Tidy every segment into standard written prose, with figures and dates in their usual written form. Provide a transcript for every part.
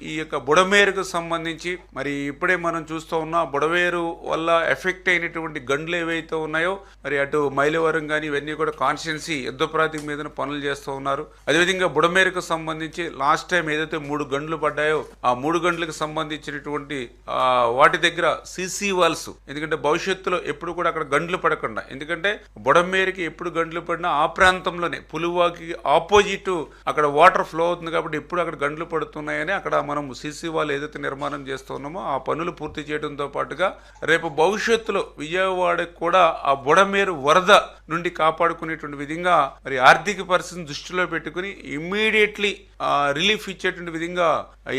ఈ యొక్క బుడమేరుకు సంబంధించి మరి ఇప్పుడే మనం చూస్తూ ఉన్నాం. బుడమేరు వల్ల ఎఫెక్ట్ అయినటువంటి గండ్లు ఏవైతే ఉన్నాయో మరి అటు మైలవరం కానీ ఇవన్నీ కూడా కాన్స్టిట్యున్సీ యుద్ధ ప్రాతిపదిక మీద పనులు చేస్తూ ఉన్నారు. అదేవిధంగా బుడమేరుకు సంబంధించి లాస్ట్ టైం ఏదైతే 3 గంటలు పడ్డాయో ఆ 3 గంటలకు సంబంధించినటువంటి వాటి దగ్గర సీసీ వాల్స్, ఎందుకంటే భవిష్యత్తులో ఎప్పుడు కూడా అక్కడ గంటలు పడకుండా, ఎందుకంటే బుడమేరుకి ఎప్పుడు గంటలు పడినా ఆ ప్రాంతంలోనే పులువాకి ఆపోజిట్ అక్కడ వాటర్ ఫ్లో అవుతుంది కాబట్టి ఎప్పుడు అక్కడ గంటలు పడుతున్నాయని అక్కడ మనం సీసీ వాల్ ఏదైతే నిర్మాణం చేస్తున్నామో ఆ పనులు పూర్తి చేయడంతో పాటుగా రేపు భవిష్యత్తులో విజయవాడకు కూడా ఆ బుడమేరు వరద నుండి కాపాడుకునేటువంటి విధంగా మరి ఆర్థిక పరిస్థితిని దృష్టిలో పెట్టుకుని ఇమ్మీడియట్లీ రిలీఫ్ ఇచ్చేటువంటి విధంగా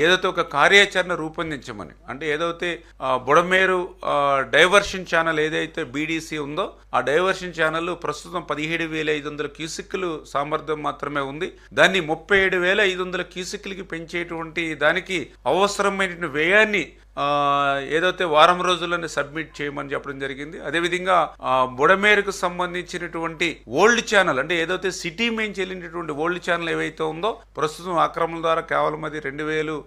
ఏదైతే ఒక కార్యాచరణ రూపొందించమని, అంటే ఏదైతే బుడమేరు డైవర్షన్ ఛానల్ ఏదైతే బీడీసీ ఉందో ఆ డైవర్షన్ ఛానల్ ప్రస్తుతం 17,500 క్యూసిక్లు సామర్థ్యం మాత్రమే ఉంది. దాన్ని 37,500 క్యూసిక్లకి పెంచేటువంటి దానికి అవసరమైన వ్యయాన్ని ఏదైతే వారం రోజుల్లోనే సబ్మిట్ చేయమని చెప్పడం జరిగింది. అదేవిధంగా బుడమేరుకు సంబంధించినటువంటి ఓల్డ్ ఛానల్, అంటే ఏదైతే సిటీ మెయిన్ చెల్లినటువంటి ఓల్డ్ ఛానల్ ఏవైతే ఉందో ప్రస్తుతం ఆక్రమణ ద్వారా కేవలం అది 2,000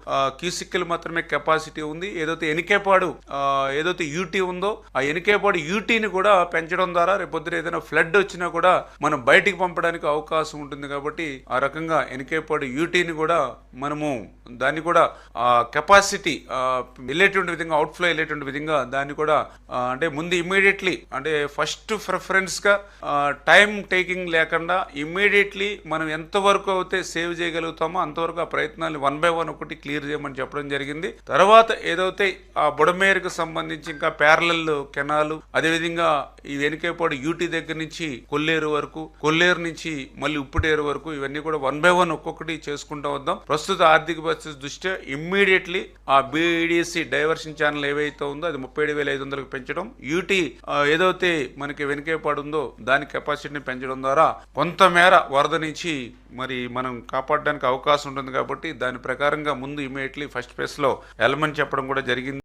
క్యూసిక్లు మాత్రమే కెపాసిటీ ఉంది. ఏదైతే ఎనికేపాడు ఏదైతే యూటీ ఉందో ఆ ఎనికేపాడు యూటీని కూడా పెంచడం ద్వారా రేపొద్దున ఏదైనా ఫ్లడ్ వచ్చినా కూడా మనం బయటికి పంపడానికి అవకాశం ఉంటుంది. కాబట్టి ఆ రకంగా ఎనికేపాడు యూటీని కూడా మనము దాన్ని కూడా కెపాసిటీ వెళ్ళేటువంటి విధంగా, అవుట్ఫ్లో వెళ్ళేటువంటి విధంగా దాన్ని కూడా అంటే ముందు ఇమ్మీడియట్లీ, అంటే ఫస్ట్ ప్రిఫరెన్స్గా టైం టేకింగ్ లేకుండా ఇమ్మీడియట్లీ మనం ఎంతవరకు అయితే సేవ్ చేయగలుగుతామో అంతవరకు ఆ ప్రయత్నాలు 1 by 1 ఒకటి క్లియర్ చేయమని చెప్పడం జరిగింది. తర్వాత ఏదైతే ఆ బుడమేరుకు సంబంధించి ఇంకా ప్యారలల్ కెనాలు, అదేవిధంగా ఈ వెనుకేపాడు యూటీ దగ్గర నుంచి కొల్లేరు వరకు, కొల్లేరు నుంచి మళ్ళీ ఉప్పుటేరు వరకు ఇవన్నీ కూడా 1 by 1 ఒక్కొక్కటి చేసుకుంటూ వద్దాం. ప్రస్తుత ఆర్థిక పరిస్థితి దృష్ట్యా ఇమ్మీడియట్లీ ఆ బీడీసీ డైవర్షన్ ఛానల్ ఏవైతే ఉందో అది 37,500కి పెంచడం, యూటీ ఏదైతే మనకి వెనుకేపాడు ఉందో దాని కెపాసిటీని పెంచడం ద్వారా కొంతమేర వరద నుంచి మరి మనం కాపాడడానికి అవకాశం ఉంటుంది. కాబట్టి దాని ప్రకారంగా ముందు ఇమీడియట్లీ ఫస్ట్ ఫేజ్ లో వెళ్ళమని చెప్పడం కూడా జరిగింది.